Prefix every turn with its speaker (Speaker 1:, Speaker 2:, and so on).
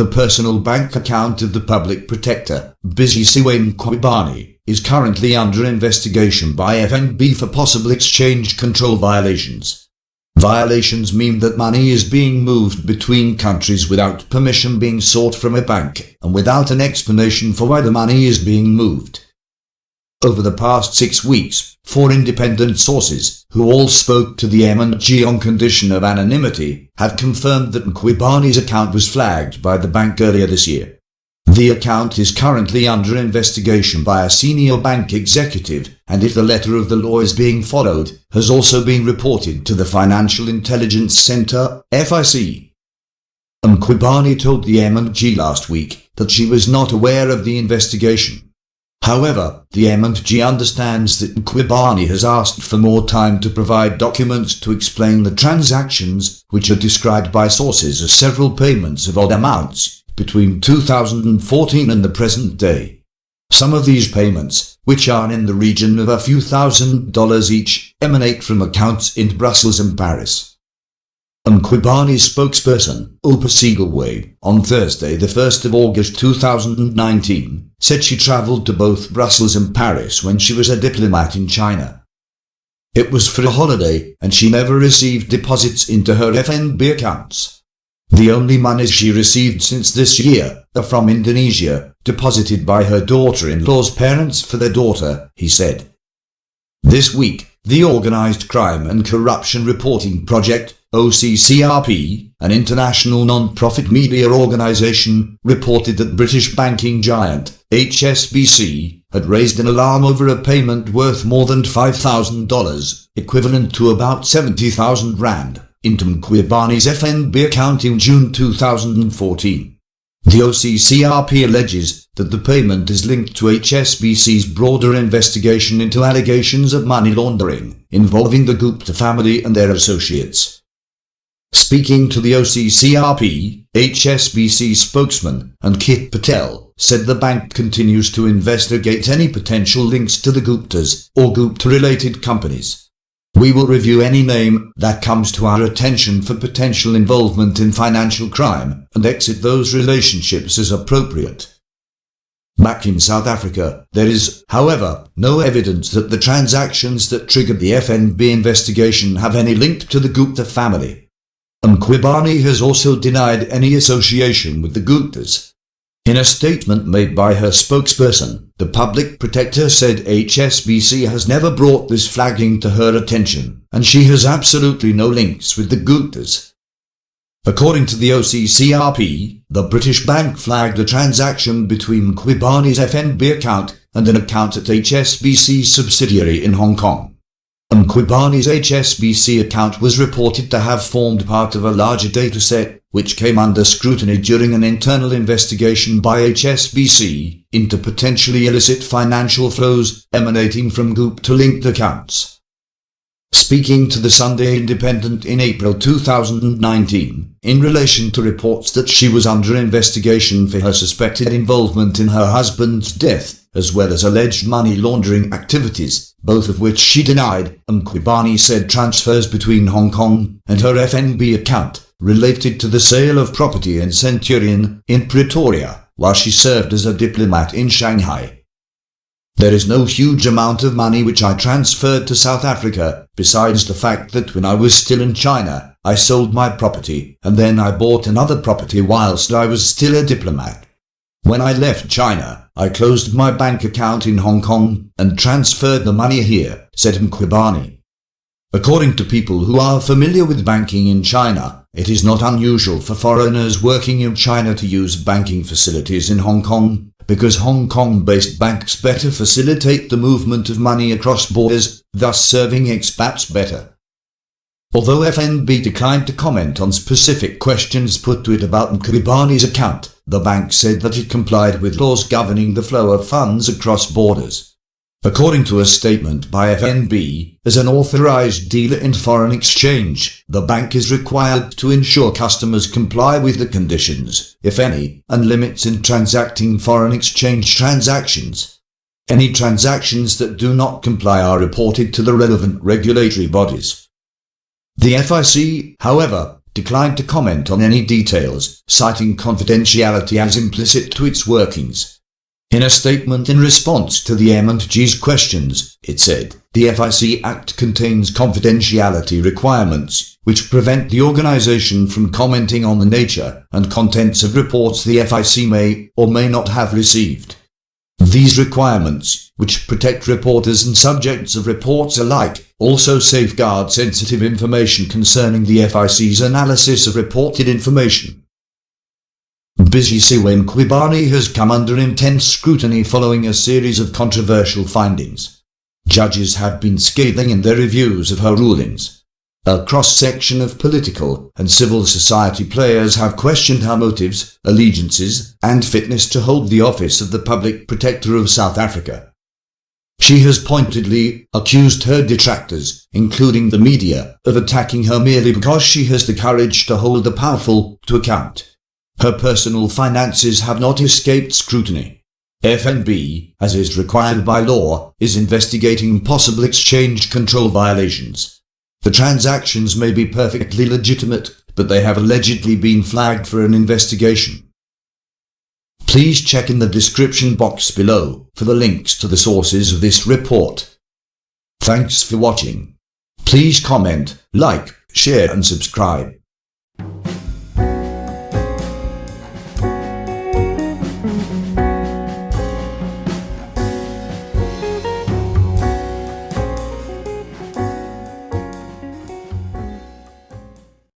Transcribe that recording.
Speaker 1: The personal bank account of the public protector, Bizisiwe Mkhwebane, is currently under investigation by FNB for possible exchange control violations. Violations mean that money is being moved between countries without permission being sought from a bank, and without an explanation for why the money is being moved. Over the past 6 weeks, 4 independent sources, who all spoke to the M&G on condition of anonymity, have confirmed that Mkhwebane's account was flagged by the bank earlier this year. The account is currently under investigation by a senior bank executive, and if the letter of the law is being followed, has also been reported to the Financial Intelligence Center, FIC. Mkhwebane told the M&G last week that she was not aware of the investigation. However, the M&G understands that Mkhwebane has asked for more time to provide documents to explain the transactions, which are described by sources as several payments of odd amounts between 2014 and the present day. Some of these payments, which are in the region of a few $1,000s each, emanate from accounts in Brussels and Paris. Mkhwebane's spokesperson, Opa Siegelway, on Thursday the 1st of August 2019, said she travelled to both Brussels and Paris when she was a diplomat in China. It was for a holiday, and she never received deposits into her FNB accounts. The only monies she received since this year are from Indonesia, deposited by her daughter-in-law's parents for their daughter, he said. This week, the Organised Crime and Corruption Reporting Project, OCCRP, an international non-profit media organisation, reported that British banking giant, HSBC, had raised an alarm over a payment worth more than $5,000, equivalent to about 70,000 rand, into Mkhwebane's FNB account in June 2014. The OCCRP alleges that the payment is linked to HSBC's broader investigation into allegations of money laundering involving the Gupta family and their associates. Speaking to the OCCRP, HSBC spokesman Ankit Patel said the bank continues to investigate any potential links to the Guptas or Gupta-related companies. We will review any name that comes to our attention for potential involvement in financial crime and exit those relationships as appropriate. Back in South Africa, there is, however, no evidence that the transactions that triggered the FNB investigation have any link to the Gupta family. Mkhwebane has also denied any association with the Guptas. In a statement made by her spokesperson, the public protector said HSBC has never brought this flagging to her attention, and she has absolutely no links with the Guptas. According to the OCCRP, the British bank flagged a transaction between Mkhwebane's FNB account and an account at HSBC's subsidiary in Hong Kong. Mkhwebane's HSBC account was reported to have formed part of a larger dataset, which came under scrutiny during an internal investigation by HSBC into potentially illicit financial flows emanating from Gupta-linked accounts. Speaking to the Sunday Independent in April 2019, in relation to reports that she was under investigation for her suspected involvement in her husband's death, as well as alleged money laundering activities, both of which she denied, Mkhwebane said transfers between Hong Kong and her FNB account related to the sale of property in Centurion, in Pretoria, while she served as a diplomat in Shanghai. There is no huge amount of money which I transferred to South Africa, besides the fact that when I was still in China, I sold my property, and then I bought another property whilst I was still a diplomat. When I left China, I closed my bank account in Hong Kong and transferred the money here, said Mkhwebane. According to people who are familiar with banking in China, it is not unusual for foreigners working in China to use banking facilities in Hong Kong, because Hong Kong-based banks better facilitate the movement of money across borders, thus serving expats better. Although FNB declined to comment on specific questions put to it about Mkhwebane's account, the bank said that it complied with laws governing the flow of funds across borders. According to a statement by FNB, as an authorized dealer in foreign exchange, the bank is required to ensure customers comply with the conditions, if any, and limits in transacting foreign exchange transactions. Any transactions that do not comply are reported to the relevant regulatory bodies. The FIC, however, declined to comment on any details, citing confidentiality as implicit to its workings. In a statement in response to the M&G's questions, it said, "The FIC Act contains confidentiality requirements, which prevent the organization from commenting on the nature and contents of reports the FIC may or may not have received. These requirements, which protect reporters and subjects of reports alike, also safeguard sensitive information concerning the FIC's analysis of reported information." Bijisiwa Mqwibani has come under intense scrutiny following a series of controversial findings. Judges have been scathing in their reviews of her rulings. A cross-section of political and civil society players have questioned her motives, allegiances, and fitness to hold the office of the Public Protector of South Africa. She has pointedly accused her detractors, including the media, of attacking her merely because she has the courage to hold the powerful to account. Her personal finances have not escaped scrutiny. FNB, as is required by law, is investigating possible exchange control violations. The transactions may be perfectly legitimate, but they have allegedly been flagged for an investigation. Please check in the description box below for the links to the sources of this report. Thanks for watching. Please comment, like, share and subscribe.